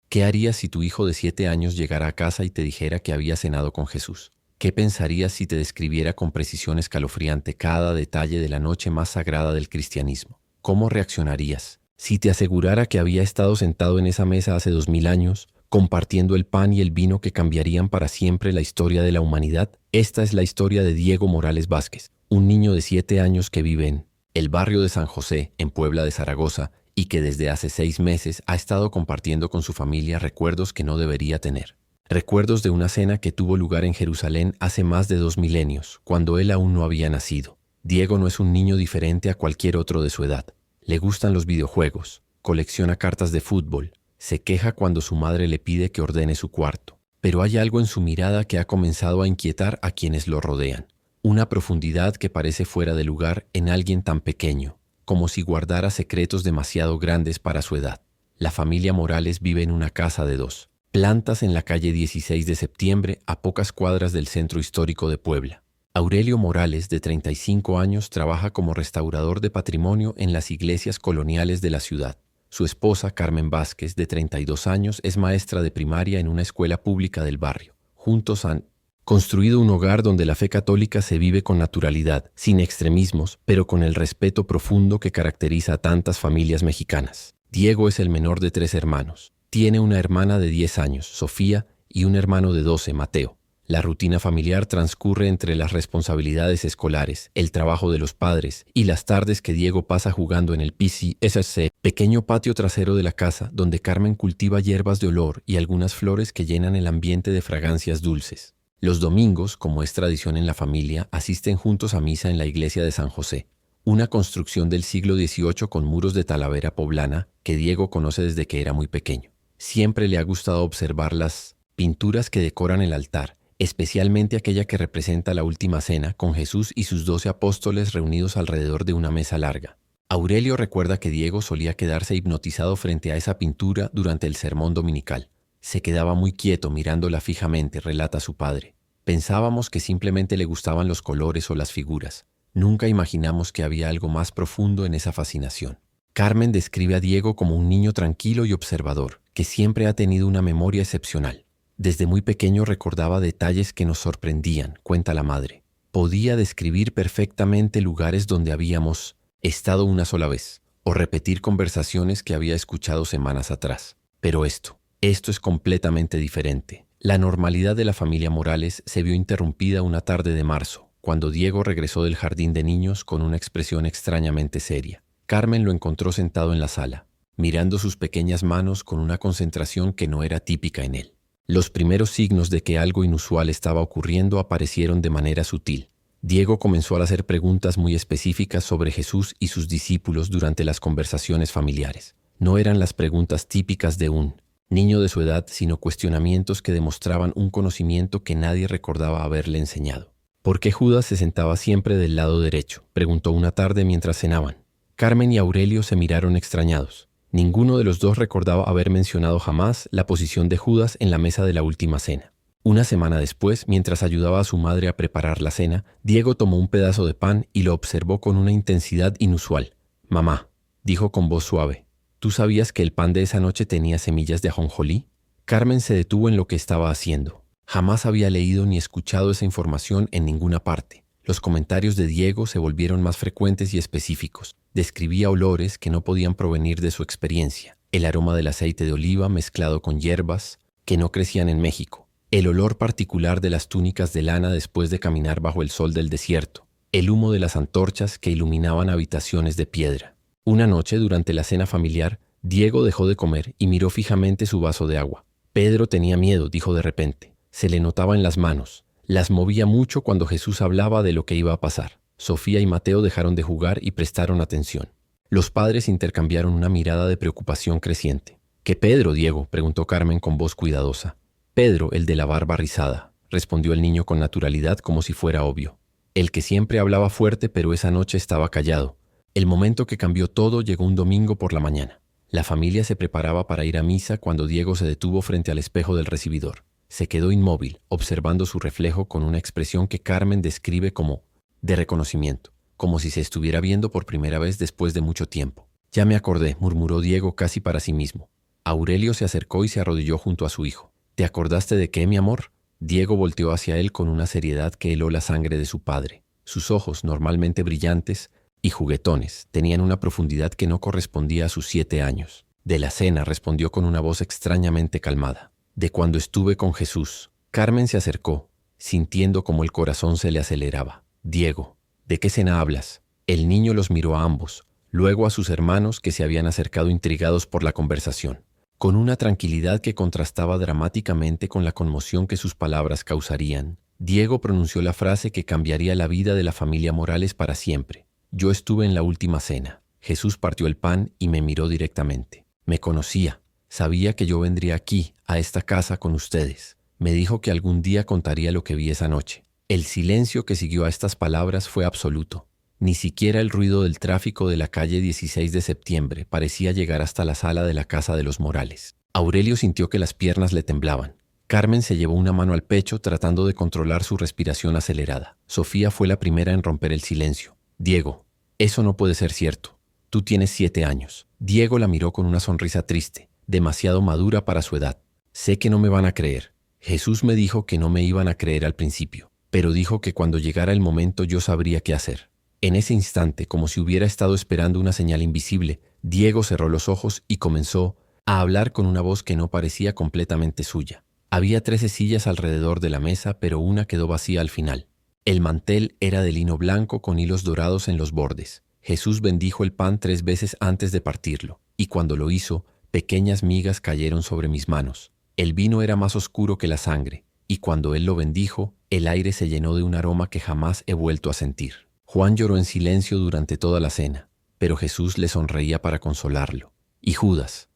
¿Qué harías si tu hijo de 7 años llegara a casa y te dijera que había cenado con Jesús? ¿Qué pensarías si te describiera con precisión escalofriante cada detalle de la noche más sagrada del cristianismo? ¿Cómo reaccionarías si te asegurara que había estado sentado en esa mesa hace 2000 años, compartiendo el pan y el vino que cambiarían para siempre la historia de la humanidad? Esta es la historia de Diego Morales Vázquez, un niño de 7 años que vive en el barrio de San José, en Puebla de Zaragoza, y que desde hace 6 meses ha estado compartiendo con su familia recuerdos que no debería tener. Recuerdos de una cena que tuvo lugar en Jerusalén hace más de 2 milenios, cuando él aún no había nacido. Diego no es un niño diferente a cualquier otro de su edad. Le gustan los videojuegos, colecciona cartas de fútbol, se queja cuando su madre le pide que ordene su cuarto. Pero hay algo en su mirada que ha comenzado a inquietar a quienes lo rodean. Una profundidad que parece fuera de lugar en alguien tan pequeño, como si guardara secretos demasiado grandes para su edad. La familia Morales vive en una casa de 2 plantas en la calle 16 de septiembre, a pocas cuadras del centro histórico de Puebla. Aurelio Morales, de 35 años, trabaja como restaurador de patrimonio en las iglesias coloniales de la ciudad. Su esposa, Carmen Vázquez, de 32 años, es maestra de primaria en una escuela pública del barrio. Juntos han construido un hogar donde la fe católica se vive con naturalidad, sin extremismos, pero con el respeto profundo que caracteriza a tantas familias mexicanas. Diego es el menor de 3 hermanos. Tiene una hermana de 10 años, Sofía, y un hermano de 12, Mateo. La rutina familiar transcurre entre las responsabilidades escolares, el trabajo de los padres y las tardes que Diego pasa jugando en el PCSC, pequeño patio trasero de la casa donde Carmen cultiva hierbas de olor y algunas flores que llenan el ambiente de fragancias dulces. Los domingos, como es tradición en la familia, asisten juntos a misa en la iglesia de San José, una construcción del siglo XVIII con muros de talavera poblana que Diego conoce desde que era muy pequeño. Siempre le ha gustado observar las pinturas que decoran el altar, especialmente aquella que representa la última cena con Jesús y sus 12 apóstoles reunidos alrededor de una mesa larga. Aurelio recuerda que Diego solía quedarse hipnotizado frente a esa pintura durante el sermón dominical. Se quedaba muy quieto mirándola fijamente, relata su padre. Pensábamos que simplemente le gustaban los colores o las figuras. Nunca imaginamos que había algo más profundo en esa fascinación. Carmen describe a Diego como un niño tranquilo y observador, que siempre ha tenido una memoria excepcional. Desde muy pequeño recordaba detalles que nos sorprendían, cuenta la madre. Podía describir perfectamente lugares donde habíamos estado una sola vez, o repetir conversaciones que había escuchado semanas atrás. Pero esto es completamente diferente. La normalidad de la familia Morales se vio interrumpida una tarde de marzo, cuando Diego regresó del jardín de niños con una expresión extrañamente seria. Carmen lo encontró sentado en la sala, mirando sus pequeñas manos con una concentración que no era típica en él. Los primeros signos de que algo inusual estaba ocurriendo aparecieron de manera sutil. Diego comenzó a hacer preguntas muy específicas sobre Jesús y sus discípulos durante las conversaciones familiares. No eran las preguntas típicas de un niño de su edad, sino cuestionamientos que demostraban un conocimiento que nadie recordaba haberle enseñado. ¿Por qué Judas se sentaba siempre del lado derecho?, preguntó una tarde mientras cenaban. Carmen y Aurelio se miraron extrañados. Ninguno de los dos recordaba haber mencionado jamás la posición de Judas en la mesa de la última cena. Una semana después, mientras ayudaba a su madre a preparar la cena, Diego tomó un pedazo de pan y lo observó con una intensidad inusual. «Mamá», dijo con voz suave, «¿tú sabías que el pan de esa noche tenía semillas de ajonjolí?». Carmen se detuvo en lo que estaba haciendo. Jamás había leído ni escuchado esa información en ninguna parte. Los comentarios de Diego se volvieron más frecuentes y específicos. Describía olores que no podían provenir de su experiencia. El aroma del aceite de oliva mezclado con hierbas que no crecían en México. El olor particular de las túnicas de lana después de caminar bajo el sol del desierto. El humo de las antorchas que iluminaban habitaciones de piedra. Una noche, durante la cena familiar, Diego dejó de comer y miró fijamente su vaso de agua. Pedro tenía miedo, dijo de repente. Se le notaba en las manos. Las movía mucho cuando Jesús hablaba de lo que iba a pasar. Sofía y Mateo dejaron de jugar y prestaron atención. Los padres intercambiaron una mirada de preocupación creciente. ¿Qué Pedro, Diego?, preguntó Carmen con voz cuidadosa. Pedro, el de la barba rizada, respondió el niño con naturalidad como si fuera obvio. El que siempre hablaba fuerte pero esa noche estaba callado. El momento que cambió todo llegó un domingo por la mañana. La familia se preparaba para ir a misa cuando Diego se detuvo frente al espejo del recibidor. Se quedó inmóvil, observando su reflejo con una expresión que Carmen describe como de reconocimiento, como si se estuviera viendo por primera vez después de mucho tiempo. «Ya me acordé», murmuró Diego casi para sí mismo. Aurelio se acercó y se arrodilló junto a su hijo. ¿Te acordaste de qué, mi amor? Diego volteó hacia él con una seriedad que heló la sangre de su padre. Sus ojos, normalmente brillantes y juguetones, tenían una profundidad que no correspondía a sus 7 años. De la cena, respondió con una voz extrañamente calmada. De cuando estuve con Jesús. Carmen se acercó, sintiendo como el corazón se le aceleraba. Diego, ¿de qué cena hablas? El niño los miró a ambos, luego a sus hermanos que se habían acercado intrigados por la conversación. Con una tranquilidad que contrastaba dramáticamente con la conmoción que sus palabras causarían, Diego pronunció la frase que cambiaría la vida de la familia Morales para siempre. Yo estuve en la última cena. Jesús partió el pan y me miró directamente. Me conocía, sabía que yo vendría aquí, a esta casa con ustedes. Me dijo que algún día contaría lo que vi esa noche. El silencio que siguió a estas palabras fue absoluto. Ni siquiera el ruido del tráfico de la calle 16 de septiembre parecía llegar hasta la sala de la casa de los Morales. Aurelio sintió que las piernas le temblaban. Carmen se llevó una mano al pecho tratando de controlar su respiración acelerada. Sofía fue la primera en romper el silencio. Diego, eso no puede ser cierto. Tú tienes 7 años. Diego la miró con una sonrisa triste, demasiado madura para su edad. Sé que no me van a creer. Jesús me dijo que no me iban a creer al principio, pero dijo que cuando llegara el momento yo sabría qué hacer. En ese instante, como si hubiera estado esperando una señal invisible, Diego cerró los ojos y comenzó a hablar con una voz que no parecía completamente suya. Había 13 sillas alrededor de la mesa, pero una quedó vacía al final. El mantel era de lino blanco con hilos dorados en los bordes. Jesús bendijo el pan 3 veces antes de partirlo, y cuando lo hizo, pequeñas migas cayeron sobre mis manos. El vino era más oscuro que la sangre, y cuando él lo bendijo, el aire se llenó de un aroma que jamás he vuelto a sentir. Juan lloró en silencio durante toda la cena, pero Jesús le sonreía para consolarlo. Y Judas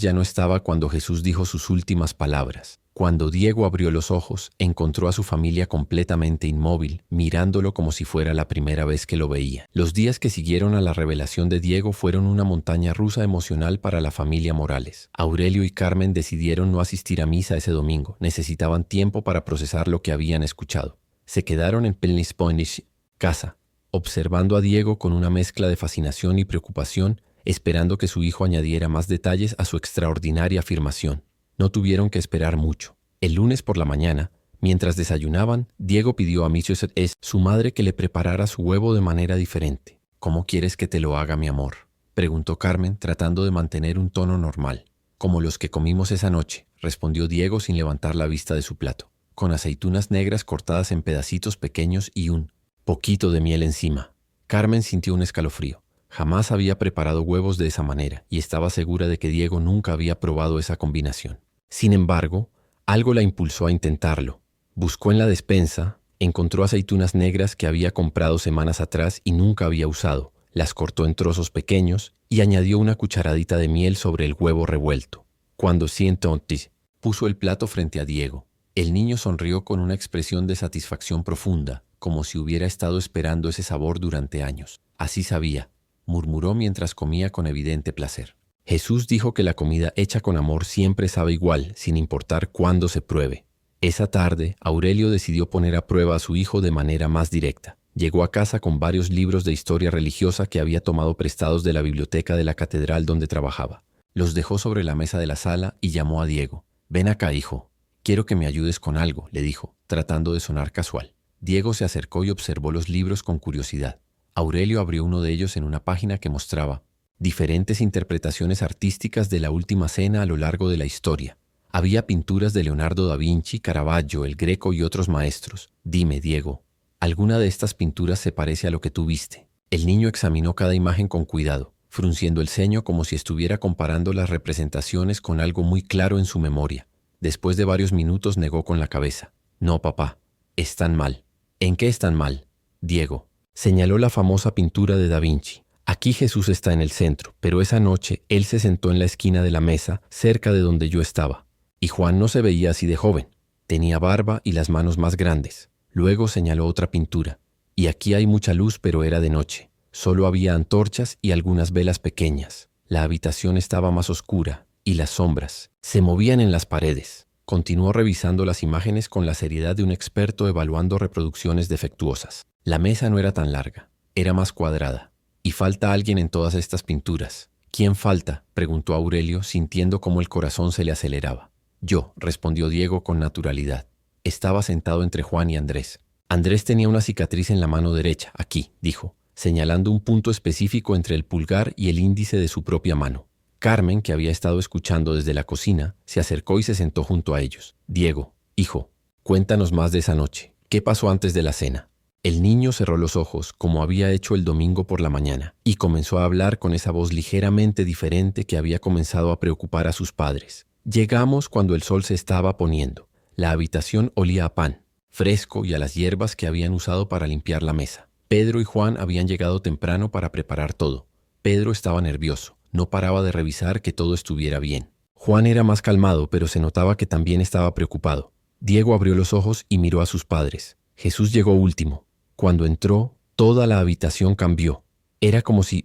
ya no estaba cuando Jesús dijo sus últimas palabras. Cuando Diego abrió los ojos, encontró a su familia completamente inmóvil, mirándolo como si fuera la primera vez que lo veía. Los días que siguieron a la revelación de Diego fueron una montaña rusa emocional para la familia Morales. Aurelio y Carmen decidieron no asistir a misa ese domingo. Necesitaban tiempo para procesar lo que habían escuchado. Se quedaron en Pelnisponish casa, observando a Diego con una mezcla de fascinación y preocupación, esperando que su hijo añadiera más detalles a su extraordinaria afirmación. No tuvieron que esperar mucho. El lunes por la mañana, mientras desayunaban, Diego pidió a Mrs. S., su madre, que le preparara su huevo de manera diferente. ¿Cómo quieres que te lo haga, mi amor?, preguntó Carmen, tratando de mantener un tono normal. Como los que comimos esa noche, respondió Diego sin levantar la vista de su plato, con aceitunas negras cortadas en pedacitos pequeños y un poquito de miel encima. Carmen sintió un escalofrío. Jamás había preparado huevos de esa manera y estaba segura de que Diego nunca había probado esa combinación. Sin embargo, algo la impulsó a intentarlo. Buscó en la despensa, encontró aceitunas negras que había comprado semanas atrás y nunca había usado, las cortó en trozos pequeños y añadió una cucharadita de miel sobre el huevo revuelto. Cuando entonces puso el plato frente a Diego, el niño sonrió con una expresión de satisfacción profunda, como si hubiera estado esperando ese sabor durante años. Así sabía, murmuró mientras comía con evidente placer. Jesús dijo que la comida hecha con amor siempre sabe igual, sin importar cuándo se pruebe. Esa tarde, Aurelio decidió poner a prueba a su hijo de manera más directa. Llegó a casa con varios libros de historia religiosa que había tomado prestados de la biblioteca de la catedral donde trabajaba. Los dejó sobre la mesa de la sala y llamó a Diego. «Ven acá, hijo. Quiero que me ayudes con algo», le dijo, tratando de sonar casual. Diego se acercó y observó los libros con curiosidad. Aurelio abrió uno de ellos en una página que mostraba diferentes interpretaciones artísticas de la Última Cena a lo largo de la historia. Había pinturas de Leonardo da Vinci, Caravaggio, el Greco y otros maestros. «Dime, Diego, ¿alguna de estas pinturas se parece a lo que tú viste?». El niño examinó cada imagen con cuidado, frunciendo el ceño como si estuviera comparando las representaciones con algo muy claro en su memoria. Después de varios minutos negó con la cabeza. «No, papá, están mal». «¿En qué están mal?». Diego señaló la famosa pintura de Da Vinci. «Aquí Jesús está en el centro, pero esa noche él se sentó en la esquina de la mesa, cerca de donde yo estaba. Y Juan no se veía así de joven. Tenía barba y las manos más grandes». Luego señaló otra pintura. «Y aquí hay mucha luz, pero era de noche. Solo había antorchas y algunas velas pequeñas. La habitación estaba más oscura y las sombras se movían en las paredes». Continuó revisando las imágenes con la seriedad de un experto evaluando reproducciones defectuosas. La mesa no era tan larga, era más cuadrada. «Y falta alguien en todas estas pinturas. ¿Quién falta?, preguntó Aurelio, sintiendo cómo el corazón se le aceleraba. Yo, respondió Diego con naturalidad. Estaba sentado entre Juan y Andrés. Andrés tenía una cicatriz en la mano derecha, aquí, dijo, señalando un punto específico entre el pulgar y el índice de su propia mano. Carmen, que había estado escuchando desde la cocina, se acercó y se sentó junto a ellos. Diego, hijo, cuéntanos más de esa noche. ¿Qué pasó antes de la cena? El niño cerró los ojos, como había hecho el domingo por la mañana, y comenzó a hablar con esa voz ligeramente diferente que había comenzado a preocupar a sus padres. Llegamos cuando el sol se estaba poniendo. La habitación olía a pan, fresco, y a las hierbas que habían usado para limpiar la mesa. Pedro y Juan habían llegado temprano para preparar todo. Pedro estaba nervioso, no paraba de revisar que todo estuviera bien. Juan era más calmado, pero se notaba que también estaba preocupado. Diego abrió los ojos y miró a sus padres. Jesús llegó último. Cuando entró, toda la habitación cambió. Era como si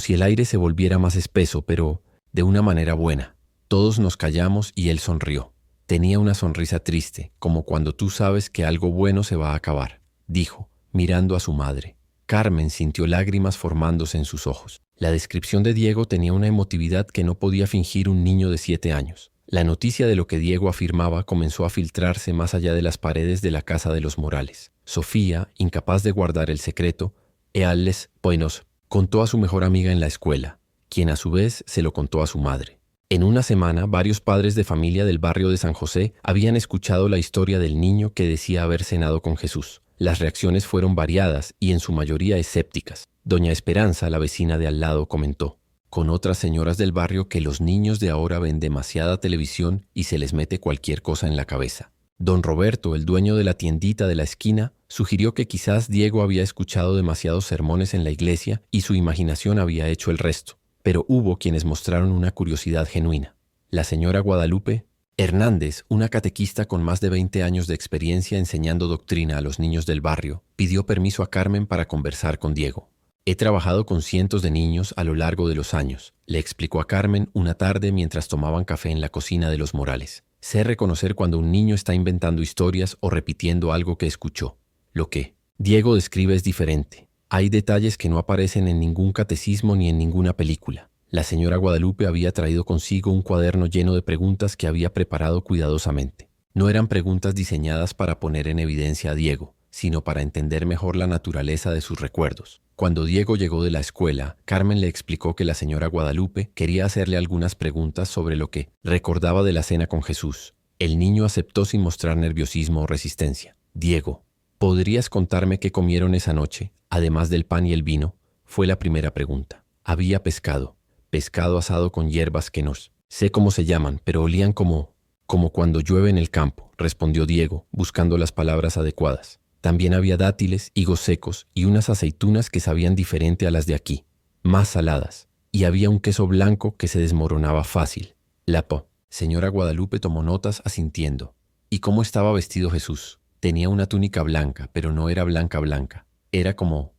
el aire se volviera más espeso, pero de una manera buena. Todos nos callamos y él sonrió. Tenía una sonrisa triste, como cuando tú sabes que algo bueno se va a acabar, dijo, mirando a su madre. Carmen sintió lágrimas formándose en sus ojos. La descripción de Diego tenía una emotividad que no podía fingir un niño de 7 años. La noticia de lo que Diego afirmaba comenzó a filtrarse más allá de las paredes de la casa de los Morales. Sofía, incapaz de guardar el secreto, contó a su mejor amiga en la escuela, quien a su vez se lo contó a su madre. En una semana, varios padres de familia del barrio de San José habían escuchado la historia del niño que decía haber cenado con Jesús. Las reacciones fueron variadas y en su mayoría escépticas. Doña Esperanza, la vecina de al lado, comentó, con otras señoras del barrio, que los niños de ahora ven demasiada televisión y se les mete cualquier cosa en la cabeza. Don Roberto, el dueño de la tiendita de la esquina, sugirió que quizás Diego había escuchado demasiados sermones en la iglesia y su imaginación había hecho el resto. Pero hubo quienes mostraron una curiosidad genuina. La señora Guadalupe Hernández, una catequista con más de 20 años de experiencia enseñando doctrina a los niños del barrio, pidió permiso a Carmen para conversar con Diego. He trabajado con cientos de niños a lo largo de los años, le explicó a Carmen una tarde mientras tomaban café en la cocina de los Morales. Sé reconocer cuando un niño está inventando historias o repitiendo algo que escuchó. Lo que Diego describe es diferente. Hay detalles que no aparecen en ningún catecismo ni en ninguna película. La señora Guadalupe había traído consigo un cuaderno lleno de preguntas que había preparado cuidadosamente. No eran preguntas diseñadas para poner en evidencia a Diego, sino para entender mejor la naturaleza de sus recuerdos. Cuando Diego llegó de la escuela, Carmen le explicó que la señora Guadalupe quería hacerle algunas preguntas sobre lo que recordaba de la cena con Jesús. El niño aceptó sin mostrar nerviosismo o resistencia. Diego, ¿podrías contarme qué comieron esa noche, además del pan y el vino? Fue la primera pregunta. Había pescado asado con hierbas que no sé cómo se llaman, pero olían como cuando llueve en el campo, respondió Diego, buscando las palabras adecuadas. También había dátiles, higos secos y unas aceitunas que sabían diferente a las de aquí, más saladas, y había un queso blanco que se desmoronaba fácil. Señora Guadalupe tomó notas asintiendo. ¿Y cómo estaba vestido Jesús? Tenía una túnica blanca, pero no era blanca. Era como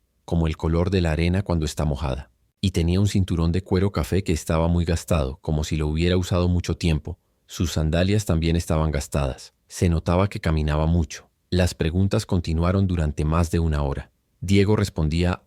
el color de la arena cuando está mojada. Y tenía un cinturón de cuero café que estaba muy gastado, como si lo hubiera usado mucho tiempo. Sus sandalias también estaban gastadas. Se notaba que caminaba mucho. Las preguntas continuaron durante más de 1 hora. Diego respondía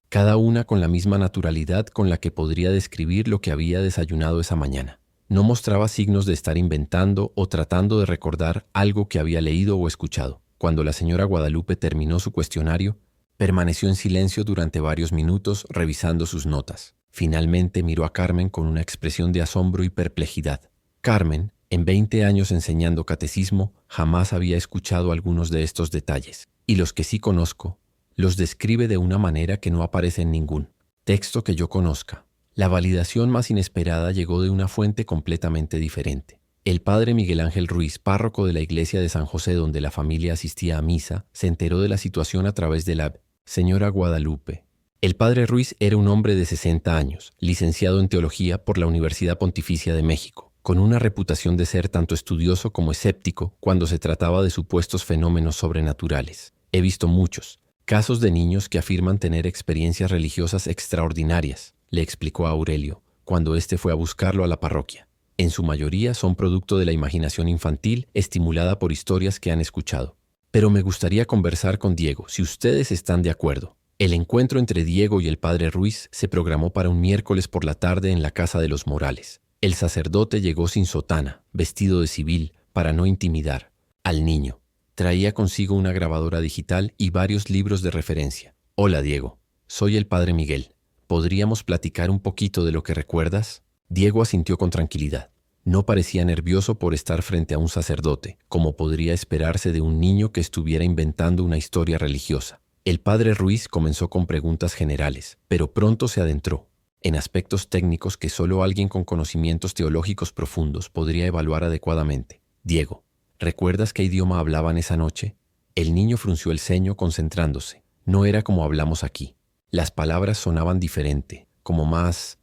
cada una con la misma naturalidad con la que podría describir lo que había desayunado esa mañana. No mostraba signos de estar inventando o tratando de recordar algo que había leído o escuchado. Cuando la señora Guadalupe terminó su cuestionario, permaneció en silencio durante varios minutos revisando sus notas. Finalmente miró a Carmen con una expresión de asombro y perplejidad. Carmen, en 20 años enseñando catecismo, jamás había escuchado algunos de estos detalles, y los que sí conozco, los describe de una manera que no aparece en ningún texto que yo conozca. La validación más inesperada llegó de una fuente completamente diferente. El padre Miguel Ángel Ruiz, párroco de la iglesia de San José donde la familia asistía a misa, se enteró de la situación a través de la señora Guadalupe. El padre Ruiz era un hombre de 60 años, licenciado en teología por la Universidad Pontificia de México, con una reputación de ser tanto estudioso como escéptico cuando se trataba de supuestos fenómenos sobrenaturales. He visto muchos casos de niños que afirman tener experiencias religiosas extraordinarias, le explicó a Aurelio, cuando éste fue a buscarlo a la parroquia. En su mayoría son producto de la imaginación infantil estimulada por historias que han escuchado. Pero me gustaría conversar con Diego, si ustedes están de acuerdo. El encuentro entre Diego y el padre Ruiz se programó para un miércoles por la tarde en la casa de los Morales. El sacerdote llegó sin sotana, vestido de civil, para no intimidar al niño. Traía consigo una grabadora digital y varios libros de referencia. «Hola, Diego. Soy el padre Miguel. ¿Podríamos platicar un poquito de lo que recuerdas?» Diego asintió con tranquilidad. No parecía nervioso por estar frente a un sacerdote, como podría esperarse de un niño que estuviera inventando una historia religiosa. El padre Ruiz comenzó con preguntas generales, pero pronto se adentró en aspectos técnicos que solo alguien con conocimientos teológicos profundos podría evaluar adecuadamente. «Diego, ¿recuerdas qué idioma hablaban esa noche?» El niño frunció el ceño concentrándose. No era como hablamos aquí. Las palabras sonaban diferente, como más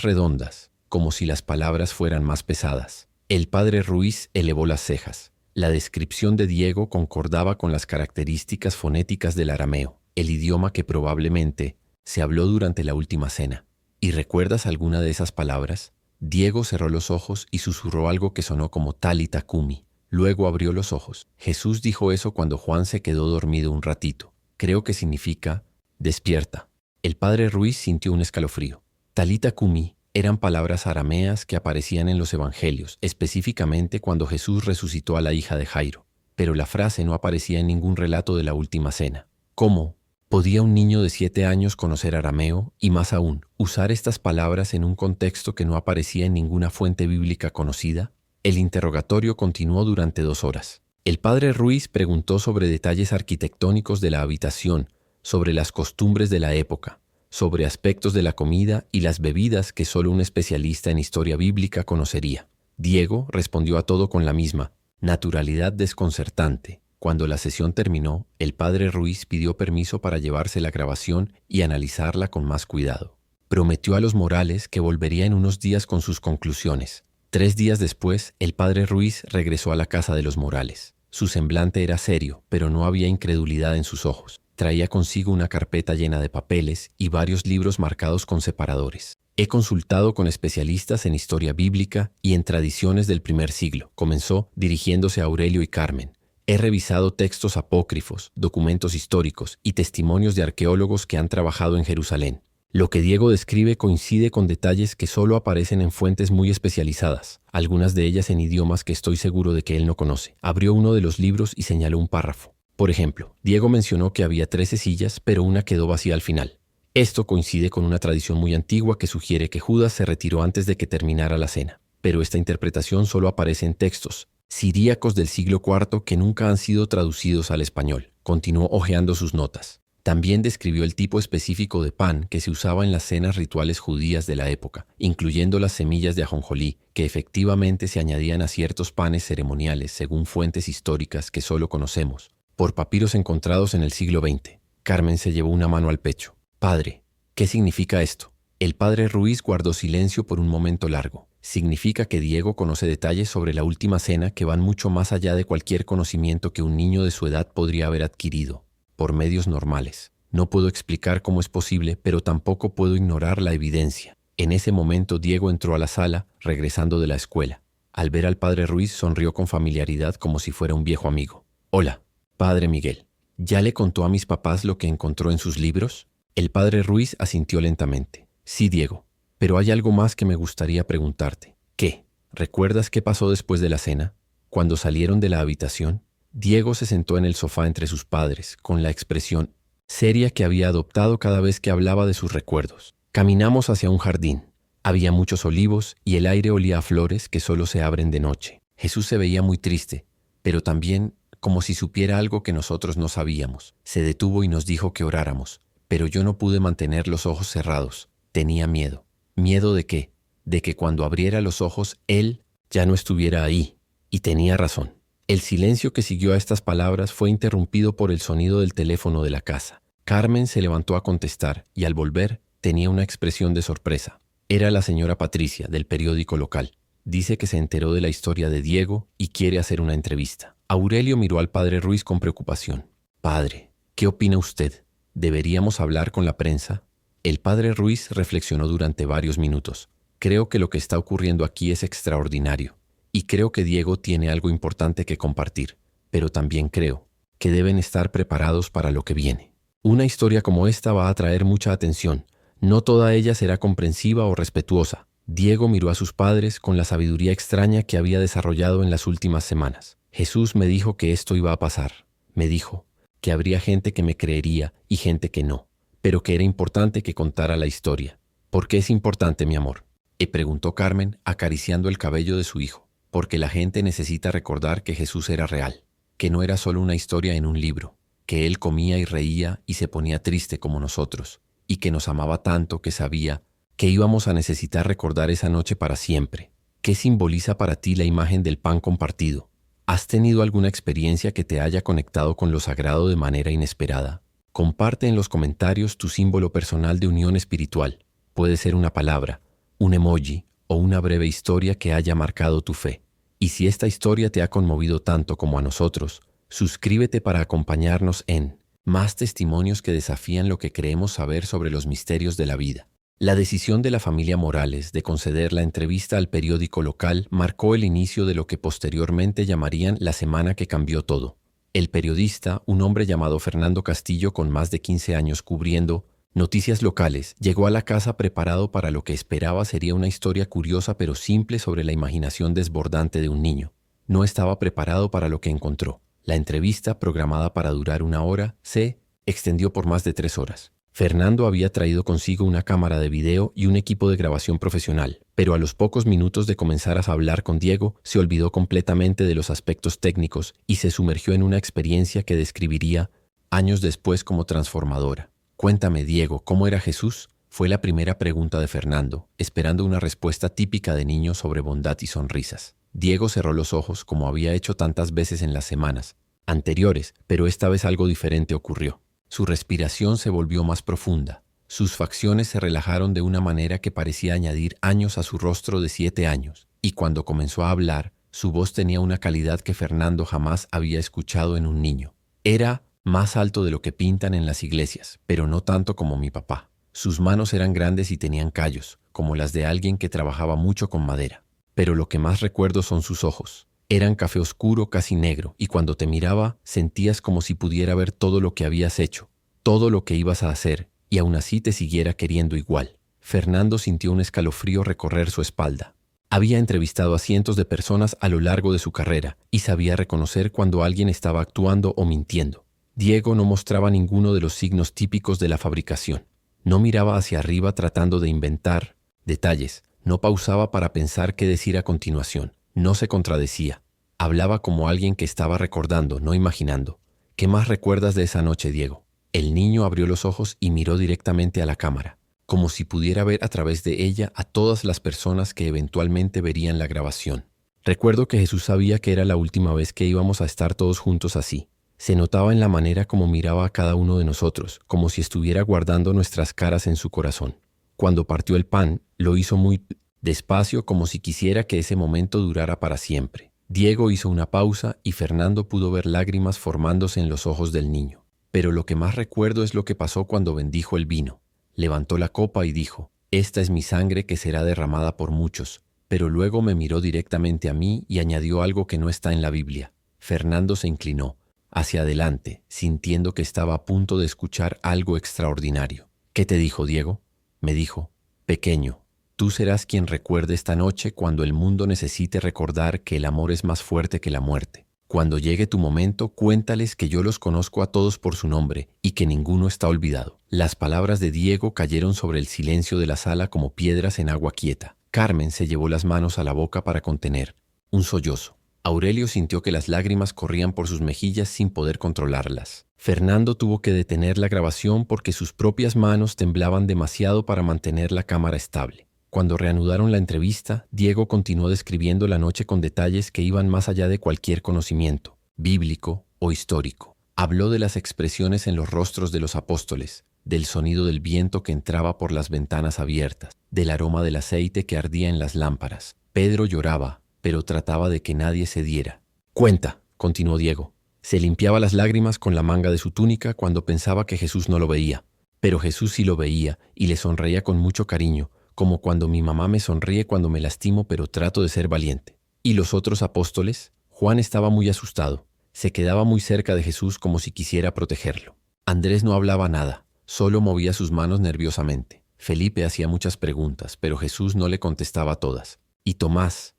redondas, como si las palabras fueran más pesadas. El padre Ruiz elevó las cejas. La descripción de Diego concordaba con las características fonéticas del arameo, el idioma que probablemente se habló durante la última cena. ¿Y recuerdas alguna de esas palabras? Diego cerró los ojos y susurró algo que sonó como Talita Cumi. Luego abrió los ojos. Jesús dijo eso cuando Juan se quedó dormido un ratito. Creo que significa despierta. El padre Ruiz sintió un escalofrío. Talita Cumi eran palabras arameas que aparecían en los evangelios, específicamente cuando Jesús resucitó a la hija de Jairo. Pero la frase no aparecía en ningún relato de la última cena. ¿Cómo podía un niño de 7 años conocer arameo y, más aún, usar estas palabras en un contexto que no aparecía en ninguna fuente bíblica conocida? El interrogatorio continuó durante 2 horas. El padre Ruiz preguntó sobre detalles arquitectónicos de la habitación, sobre las costumbres de la época, sobre aspectos de la comida y las bebidas que solo un especialista en historia bíblica conocería. Diego respondió a todo con la misma naturalidad desconcertante. Cuando la sesión terminó, el padre Ruiz pidió permiso para llevarse la grabación y analizarla con más cuidado. Prometió a los Morales que volvería en unos días con sus conclusiones. 3 días después, el padre Ruiz regresó a la casa de los Morales. Su semblante era serio, pero no había incredulidad en sus ojos. Traía consigo una carpeta llena de papeles y varios libros marcados con separadores. «He consultado con especialistas en historia bíblica y en tradiciones del primer siglo», comenzó dirigiéndose a Aurelio y Carmen. «He revisado textos apócrifos, documentos históricos y testimonios de arqueólogos que han trabajado en Jerusalén. Lo que Diego describe coincide con detalles que solo aparecen en fuentes muy especializadas, algunas de ellas en idiomas que estoy seguro de que él no conoce». Abrió uno de los libros y señaló un párrafo. Por ejemplo, Diego mencionó que había 13 sillas, pero una quedó vacía al final. Esto coincide con una tradición muy antigua que sugiere que Judas se retiró antes de que terminara la cena. Pero esta interpretación solo aparece en textos siríacos del siglo IV que nunca han sido traducidos al español. Continuó hojeando sus notas. También describió el tipo específico de pan que se usaba en las cenas rituales judías de la época, incluyendo las semillas de ajonjolí, que efectivamente se añadían a ciertos panes ceremoniales según fuentes históricas que solo conocemos, por papiros encontrados en el siglo XX. Carmen se llevó una mano al pecho. «Padre, ¿qué significa esto?» El padre Ruiz guardó silencio por un momento largo. Significa que Diego conoce detalles sobre la última cena que van mucho más allá de cualquier conocimiento que un niño de su edad podría haber adquirido por medios normales. No puedo explicar cómo es posible, pero tampoco puedo ignorar la evidencia. En ese momento Diego entró a la sala, regresando de la escuela. Al ver al padre Ruiz sonrió con familiaridad como si fuera un viejo amigo. «Hola, padre Miguel. ¿Ya le contó a mis papás lo que encontró en sus libros?» El padre Ruiz asintió lentamente. «Sí, Diego, pero hay algo más que me gustaría preguntarte». «¿Qué? ¿Recuerdas qué pasó después de la cena? Cuando salieron de la habitación?» Diego se sentó en el sofá entre sus padres, con la expresión seria que había adoptado cada vez que hablaba de sus recuerdos. «Caminamos hacia un jardín. Había muchos olivos y el aire olía a flores que solo se abren de noche. Jesús se veía muy triste, pero también como si supiera algo que nosotros no sabíamos. Se detuvo y nos dijo que oráramos, pero yo no pude mantener los ojos cerrados. Tenía miedo. ¿Miedo de qué? De que cuando abriera los ojos él ya no estuviera ahí. Y tenía razón». El silencio que siguió a estas palabras fue interrumpido por el sonido del teléfono de la casa. Carmen se levantó a contestar y al volver tenía una expresión de sorpresa. Era la señora Patricia, del periódico local. Dice que se enteró de la historia de Diego y quiere hacer una entrevista. Aurelio miró al padre Ruiz con preocupación. «Padre, ¿qué opina usted? ¿Deberíamos hablar con la prensa?» El padre Ruiz reflexionó durante varios minutos. «Creo que lo que está ocurriendo aquí es extraordinario. Y creo que Diego tiene algo importante que compartir, pero también creo que deben estar preparados para lo que viene». Una historia como esta va a atraer mucha atención. No toda ella será comprensiva o respetuosa. Diego miró a sus padres con la sabiduría extraña que había desarrollado en las últimas semanas. Jesús me dijo que esto iba a pasar. Me dijo que habría gente que me creería y gente que no, pero que era importante que contara la historia. ¿Por qué es importante, mi amor?, preguntó Carmen, acariciando el cabello de su hijo. Porque la gente necesita recordar que Jesús era real, que no era solo una historia en un libro, que Él comía y reía y se ponía triste como nosotros, y que nos amaba tanto que sabía que íbamos a necesitar recordar esa noche para siempre. ¿Qué simboliza para ti la imagen del pan compartido? ¿Has tenido alguna experiencia que te haya conectado con lo sagrado de manera inesperada? Comparte en los comentarios tu símbolo personal de unión espiritual. Puede ser una palabra, un emoji o una breve historia que haya marcado tu fe. Y si esta historia te ha conmovido tanto como a nosotros, suscríbete para acompañarnos en más testimonios que desafían lo que creemos saber sobre los misterios de la vida. La decisión de la familia Morales de conceder la entrevista al periódico local marcó el inicio de lo que posteriormente llamarían la semana que cambió todo. El periodista, un hombre llamado Fernando Castillo con más de 15 años cubriendo noticias locales, llegó a la casa preparado para lo que esperaba sería una historia curiosa pero simple sobre la imaginación desbordante de un niño. No estaba preparado para lo que encontró. La entrevista, programada para durar 1 hora, se extendió por más de 3 horas. Fernando había traído consigo una cámara de video y un equipo de grabación profesional, pero a los pocos minutos de comenzar a hablar con Diego, se olvidó completamente de los aspectos técnicos y se sumergió en una experiencia que describiría años después como transformadora. «Cuéntame, Diego, ¿cómo era Jesús?», fue la primera pregunta de Fernando, esperando una respuesta típica de niño sobre bondad y sonrisas. Diego cerró los ojos como había hecho tantas veces en las semanas anteriores, pero esta vez algo diferente ocurrió. Su respiración se volvió más profunda. Sus facciones se relajaron de una manera que parecía añadir años a su rostro de 7 años. Y cuando comenzó a hablar, su voz tenía una calidad que Fernando jamás había escuchado en un niño. Era más alto de lo que pintan en las iglesias, pero no tanto como mi papá. Sus manos eran grandes y tenían callos, como las de alguien que trabajaba mucho con madera. Pero lo que más recuerdo son sus ojos. Eran café oscuro, casi negro, y cuando te miraba, sentías como si pudiera ver todo lo que habías hecho, todo lo que ibas a hacer, y aún así te siguiera queriendo igual. Fernando sintió un escalofrío recorrer su espalda. Había entrevistado a cientos de personas a lo largo de su carrera, y sabía reconocer cuando alguien estaba actuando o mintiendo. Diego no mostraba ninguno de los signos típicos de la fabricación. No miraba hacia arriba tratando de inventar detalles. No pausaba para pensar qué decir a continuación. No se contradecía. Hablaba como alguien que estaba recordando, no imaginando. ¿Qué más recuerdas de esa noche, Diego? El niño abrió los ojos y miró directamente a la cámara, como si pudiera ver a través de ella a todas las personas que eventualmente verían la grabación. Recuerdo que Jesús sabía que era la última vez que íbamos a estar todos juntos así. Se notaba en la manera como miraba a cada uno de nosotros, como si estuviera guardando nuestras caras en su corazón. Cuando partió el pan, lo hizo muy despacio, como si quisiera que ese momento durara para siempre. Diego hizo una pausa y Fernando pudo ver lágrimas formándose en los ojos del niño. Pero lo que más recuerdo es lo que pasó cuando bendijo el vino. Levantó la copa y dijo: «Esta es mi sangre que será derramada por muchos». Pero luego me miró directamente a mí y añadió algo que no está en la Biblia. Fernando se inclinó hacia adelante, sintiendo que estaba a punto de escuchar algo extraordinario. «¿Qué te dijo, Diego?». Me dijo: «Pequeño, tú serás quien recuerde esta noche cuando el mundo necesite recordar que el amor es más fuerte que la muerte. Cuando llegue tu momento, cuéntales que yo los conozco a todos por su nombre y que ninguno está olvidado». Las palabras de Diego cayeron sobre el silencio de la sala como piedras en agua quieta. Carmen se llevó las manos a la boca para contener un sollozo. Aurelio sintió que las lágrimas corrían por sus mejillas sin poder controlarlas. Fernando tuvo que detener la grabación porque sus propias manos temblaban demasiado para mantener la cámara estable. Cuando reanudaron la entrevista, Diego continuó describiendo la noche con detalles que iban más allá de cualquier conocimiento, bíblico o histórico. Habló de las expresiones en los rostros de los apóstoles, del sonido del viento que entraba por las ventanas abiertas, del aroma del aceite que ardía en las lámparas. Pedro lloraba, pero trataba de que nadie se diera. «Cuenta», continuó Diego. Se limpiaba las lágrimas con la manga de su túnica cuando pensaba que Jesús no lo veía. Pero Jesús sí lo veía y le sonreía con mucho cariño, como cuando mi mamá me sonríe cuando me lastimo, pero trato de ser valiente. ¿Y los otros apóstoles? Juan estaba muy asustado. Se quedaba muy cerca de Jesús como si quisiera protegerlo. Andrés no hablaba nada, solo movía sus manos nerviosamente. Felipe hacía muchas preguntas, pero Jesús no le contestaba todas. Y Tomás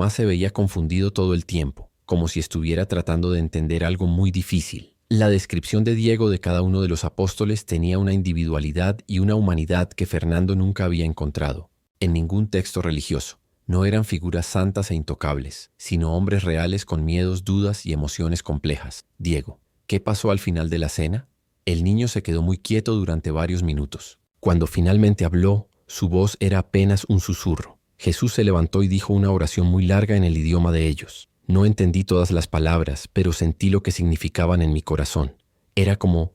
se veía confundido todo el tiempo, como si estuviera tratando de entender algo muy difícil. La descripción de Diego de cada uno de los apóstoles tenía una individualidad y una humanidad que Fernando nunca había encontrado en ningún texto religioso. No eran figuras santas e intocables, sino hombres reales con miedos, dudas y emociones complejas. Diego, ¿qué pasó al final de la cena? El niño se quedó muy quieto durante varios minutos. Cuando finalmente habló, su voz era apenas un susurro. Jesús se levantó y dijo una oración muy larga en el idioma de ellos. No entendí todas las palabras, pero sentí lo que significaban en mi corazón. Era como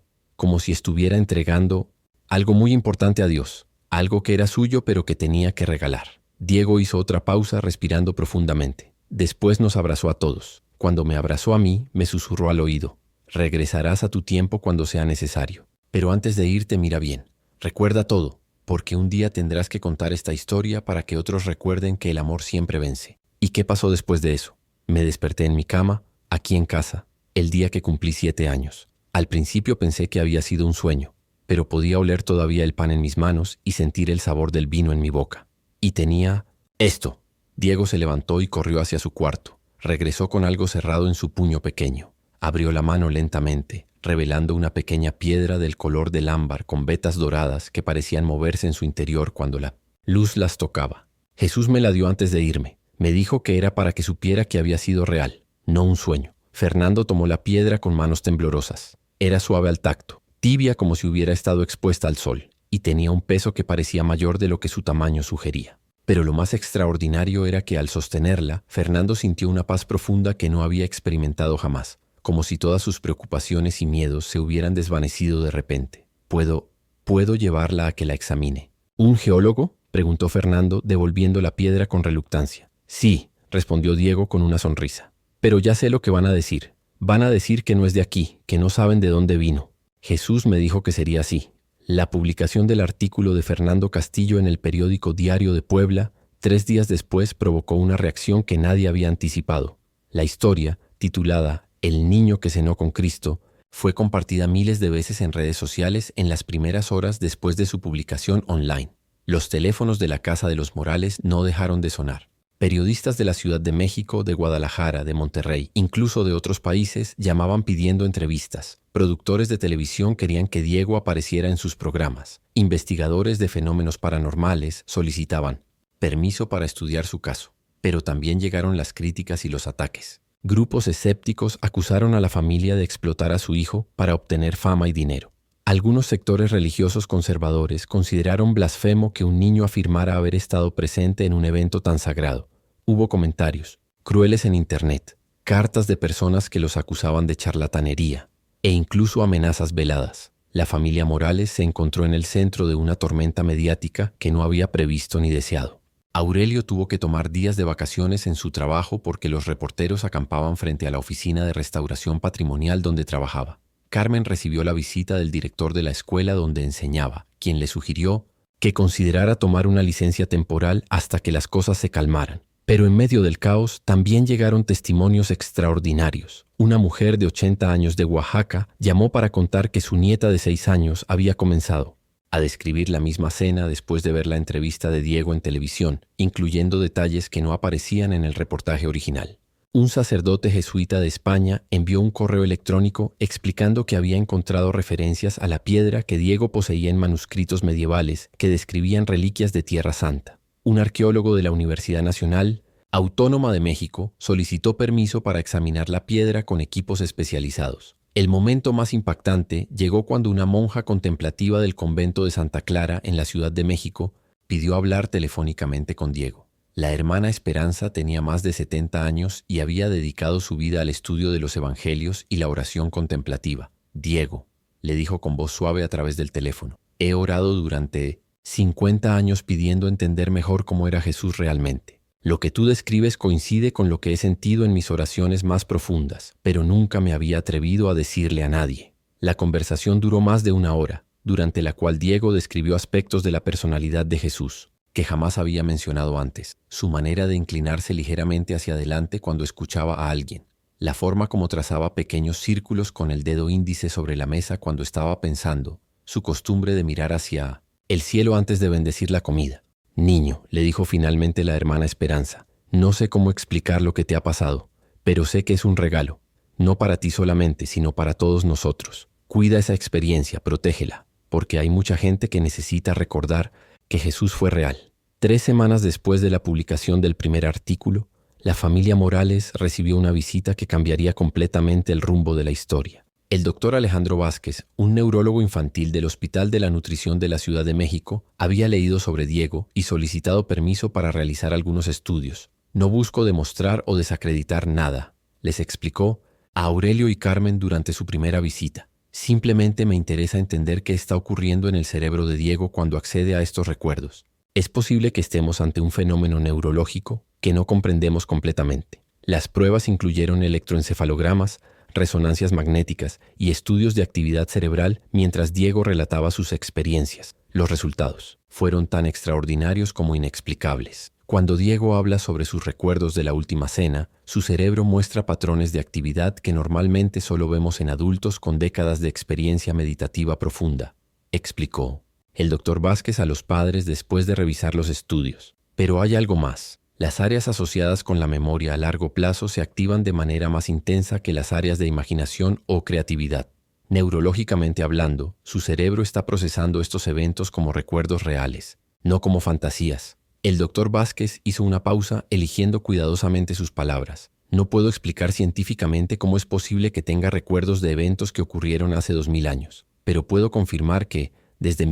si estuviera entregando algo muy importante a Dios, algo que era suyo pero que tenía que regalar. Diego hizo otra pausa respirando profundamente. Después nos abrazó a todos. Cuando me abrazó a mí, me susurró al oído: regresarás a tu tiempo cuando sea necesario. Pero antes de irte, mira bien. Recuerda todo, porque un día tendrás que contar esta historia para que otros recuerden que el amor siempre vence. ¿Y qué pasó después de eso? Me desperté en mi cama, aquí en casa, el día que cumplí 7 años. Al principio pensé que había sido un sueño, pero podía oler todavía el pan en mis manos y sentir el sabor del vino en mi boca. Y tenía esto. Diego se levantó y corrió hacia su cuarto. Regresó con algo cerrado en su puño pequeño. Abrió la mano lentamente, revelando una pequeña piedra del color del ámbar con vetas doradas que parecían moverse en su interior cuando la luz las tocaba. Jesús me la dio antes de irme. Me dijo que era para que supiera que había sido real, no un sueño. Fernando tomó la piedra con manos temblorosas. Era suave al tacto, tibia como si hubiera estado expuesta al sol, y tenía un peso que parecía mayor de lo que su tamaño sugería. Pero lo más extraordinario era que al sostenerla, Fernando sintió una paz profunda que no había experimentado jamás, como si todas sus preocupaciones y miedos se hubieran desvanecido de repente. ¿Puedo llevarla a que la examine? ¿Un geólogo?, preguntó Fernando, devolviendo la piedra con reluctancia. Sí, respondió Diego con una sonrisa. Pero ya sé lo que van a decir. Van a decir que no es de aquí, que no saben de dónde vino. Jesús me dijo que sería así. La publicación del artículo de Fernando Castillo en el periódico Diario de Puebla, 3 días después, provocó una reacción que nadie había anticipado. La historia, titulada El niño que cenó con Cristo, fue compartida miles de veces en redes sociales en las primeras horas después de su publicación online. Los teléfonos de la Casa de los Morales no dejaron de sonar. Periodistas de la Ciudad de México, de Guadalajara, de Monterrey, incluso de otros países, llamaban pidiendo entrevistas. Productores de televisión querían que Diego apareciera en sus programas. Investigadores de fenómenos paranormales solicitaban permiso para estudiar su caso. Pero también llegaron las críticas y los ataques. Grupos escépticos acusaron a la familia de explotar a su hijo para obtener fama y dinero. Algunos sectores religiosos conservadores consideraron blasfemo que un niño afirmara haber estado presente en un evento tan sagrado. Hubo comentarios crueles en Internet, cartas de personas que los acusaban de charlatanería e incluso amenazas veladas. La familia Morales se encontró en el centro de una tormenta mediática que no había previsto ni deseado. Aurelio tuvo que tomar días de vacaciones en su trabajo porque los reporteros acampaban frente a la oficina de restauración patrimonial donde trabajaba. Carmen recibió la visita del director de la escuela donde enseñaba, quien le sugirió que considerara tomar una licencia temporal hasta que las cosas se calmaran. Pero en medio del caos también llegaron testimonios extraordinarios. Una mujer de 80 años de Oaxaca llamó para contar que su nieta de 6 años había comenzado a describir la misma cena después de ver la entrevista de Diego en televisión, incluyendo detalles que no aparecían en el reportaje original. Un sacerdote jesuita de España envió un correo electrónico explicando que había encontrado referencias a la piedra que Diego poseía en manuscritos medievales que describían reliquias de Tierra Santa. Un arqueólogo de la Universidad Nacional Autónoma de México solicitó permiso para examinar la piedra con equipos especializados. El momento más impactante llegó cuando una monja contemplativa del convento de Santa Clara en la Ciudad de México pidió hablar telefónicamente con Diego. La hermana Esperanza tenía más de 70 años y había dedicado su vida al estudio de los evangelios y la oración contemplativa. Diego, le dijo con voz suave a través del teléfono, he orado durante 50 años pidiendo entender mejor cómo era Jesús realmente. Lo que tú describes coincide con lo que he sentido en mis oraciones más profundas, pero nunca me había atrevido a decirle a nadie. La conversación duró más de 1 hora, durante la cual Diego describió aspectos de la personalidad de Jesús que jamás había mencionado antes, su manera de inclinarse ligeramente hacia adelante cuando escuchaba a alguien, la forma como trazaba pequeños círculos con el dedo índice sobre la mesa cuando estaba pensando, su costumbre de mirar hacia el cielo antes de bendecir la comida. Niño, le dijo finalmente la hermana Esperanza, no sé cómo explicar lo que te ha pasado, pero sé que es un regalo, no para ti solamente, sino para todos nosotros. Cuida esa experiencia, protégela, porque hay mucha gente que necesita recordar que Jesús fue real. 3 semanas después de la publicación del primer artículo, la familia Morales recibió una visita que cambiaría completamente el rumbo de la historia. El doctor Alejandro Vázquez, un neurólogo infantil del Hospital de la Nutrición de la Ciudad de México, había leído sobre Diego y solicitado permiso para realizar algunos estudios. No busco demostrar o desacreditar nada, les explicó a Aurelio y Carmen durante su primera visita. Simplemente me interesa entender qué está ocurriendo en el cerebro de Diego cuando accede a estos recuerdos. Es posible que estemos ante un fenómeno neurológico que no comprendemos completamente. Las pruebas incluyeron electroencefalogramas, resonancias magnéticas y estudios de actividad cerebral mientras Diego relataba sus experiencias. Los resultados fueron tan extraordinarios como inexplicables. Cuando Diego habla sobre sus recuerdos de la última cena, su cerebro muestra patrones de actividad que normalmente solo vemos en adultos con décadas de experiencia meditativa profunda, explicó el doctor Vázquez a los padres después de revisar los estudios. Pero hay algo más. Las áreas asociadas con la memoria a largo plazo se activan de manera más intensa que las áreas de imaginación o creatividad. Neurológicamente hablando, su cerebro está procesando estos eventos como recuerdos reales, no como fantasías. El doctor Vázquez hizo una pausa, eligiendo cuidadosamente sus palabras. No puedo explicar científicamente cómo es posible que tenga recuerdos de eventos que ocurrieron hace 2000 años, pero puedo confirmar que, desde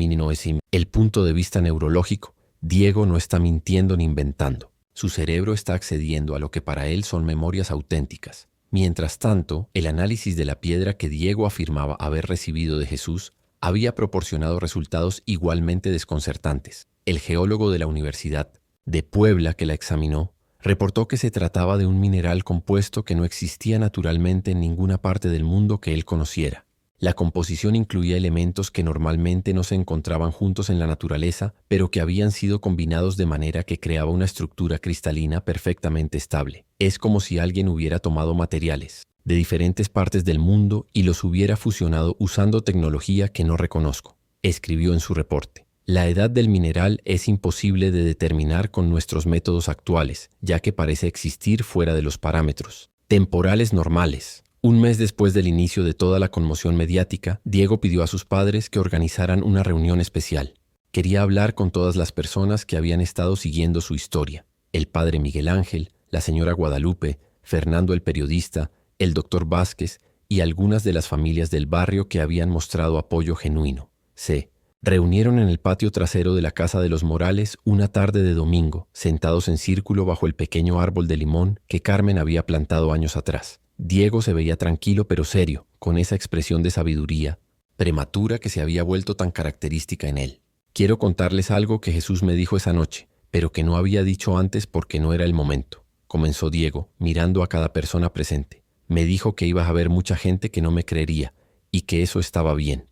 el punto de vista neurológico, Diego no está mintiendo ni inventando. Su cerebro está accediendo a lo que para él son memorias auténticas. Mientras tanto, el análisis de la piedra que Diego afirmaba haber recibido de Jesús había proporcionado resultados igualmente desconcertantes. El geólogo de la Universidad de Puebla que la examinó reportó que se trataba de un mineral compuesto que no existía naturalmente en ninguna parte del mundo que él conociera. La composición incluía elementos que normalmente no se encontraban juntos en la naturaleza, pero que habían sido combinados de manera que creaba una estructura cristalina perfectamente estable. Es como si alguien hubiera tomado materiales de diferentes partes del mundo y los hubiera fusionado usando tecnología que no reconozco, escribió en su reporte. La edad del mineral es imposible de determinar con nuestros métodos actuales, ya que parece existir fuera de los parámetros temporales normales. Un mes después del inicio de toda la conmoción mediática, Diego pidió a sus padres que organizaran una reunión especial. Quería hablar con todas las personas que habían estado siguiendo su historia. El padre Miguel Ángel, la señora Guadalupe, Fernando el periodista, el doctor Vázquez y algunas de las familias del barrio que habían mostrado apoyo genuino. Se reunieron en el patio trasero de la casa de los Morales una tarde de domingo, sentados en círculo bajo el pequeño árbol de limón que Carmen había plantado años atrás. Diego se veía tranquilo pero serio, con esa expresión de sabiduría prematura que se había vuelto tan característica en él. Quiero contarles algo que Jesús me dijo esa noche, pero que no había dicho antes porque no era el momento, comenzó Diego, mirando a cada persona presente. Me dijo que iba a haber mucha gente que no me creería, y que eso estaba bien.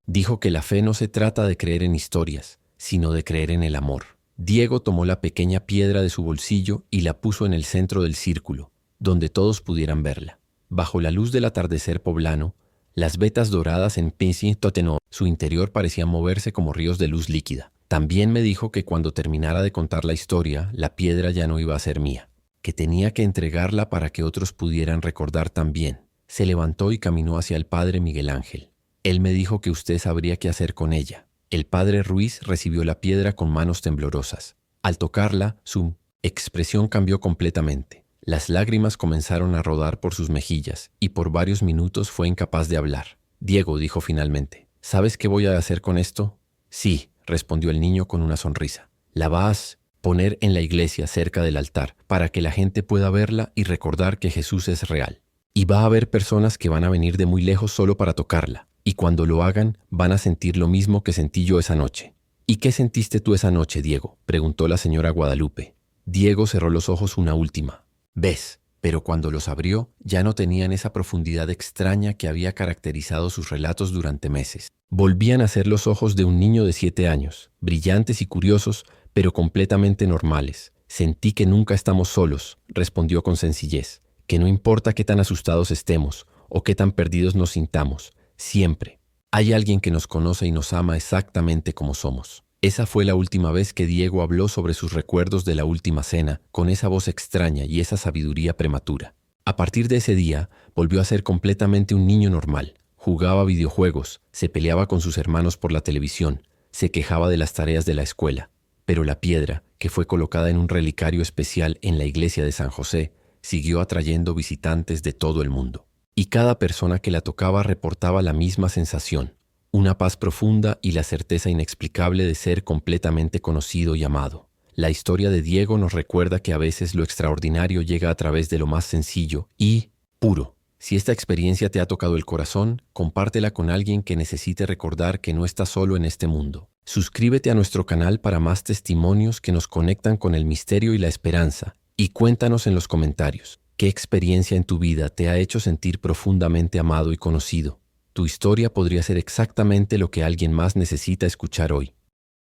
Dijo que la fe no se trata de creer en historias, sino de creer en el amor. Diego tomó la pequeña piedra de su bolsillo y la puso en el centro del círculo, donde todos pudieran verla. Bajo la luz del atardecer poblano, las vetas doradas en Pincy-Tottenham, su interior parecía moverse como ríos de luz líquida. También me dijo que cuando terminara de contar la historia, la piedra ya no iba a ser mía, que tenía que entregarla para que otros pudieran recordar también. Se levantó y caminó hacia el padre Miguel Ángel. Él me dijo que usted sabría qué hacer con ella. El padre Ruiz recibió la piedra con manos temblorosas. Al tocarla, su expresión cambió completamente. Las lágrimas comenzaron a rodar por sus mejillas y por varios minutos fue incapaz de hablar. Diego dijo finalmente, ¿sabes qué voy a hacer con esto? Sí, respondió el niño con una sonrisa. La vas a poner en la iglesia cerca del altar para que la gente pueda verla y recordar que Jesús es real. Y va a haber personas que van a venir de muy lejos solo para tocarla. Y cuando lo hagan, van a sentir lo mismo que sentí yo esa noche. ¿Y qué sentiste tú esa noche, Diego?, preguntó la señora Guadalupe. Diego cerró los ojos una última. ¿Ves? Pero cuando los abrió, ya no tenían esa profundidad extraña que había caracterizado sus relatos durante meses. Volvían a ser los ojos de un niño de 7 años, brillantes y curiosos, pero completamente normales. Sentí que nunca estamos solos, respondió con sencillez, que no importa qué tan asustados estemos o qué tan perdidos nos sintamos, siempre hay alguien que nos conoce y nos ama exactamente como somos. Esa fue la última vez que Diego habló sobre sus recuerdos de la última cena, con esa voz extraña y esa sabiduría prematura. A partir de ese día, volvió a ser completamente un niño normal. Jugaba videojuegos, se peleaba con sus hermanos por la televisión, se quejaba de las tareas de la escuela. Pero la piedra, que fue colocada en un relicario especial en la iglesia de San José, siguió atrayendo visitantes de todo el mundo. Y cada persona que la tocaba reportaba la misma sensación, una paz profunda y la certeza inexplicable de ser completamente conocido y amado. La historia de Diego nos recuerda que a veces lo extraordinario llega a través de lo más sencillo y puro. Si esta experiencia te ha tocado el corazón, compártela con alguien que necesite recordar que no está solo en este mundo. Suscríbete a nuestro canal para más testimonios que nos conectan con el misterio y la esperanza. Y cuéntanos en los comentarios, ¿qué experiencia en tu vida te ha hecho sentir profundamente amado y conocido? Tu historia podría ser exactamente lo que alguien más necesita escuchar hoy.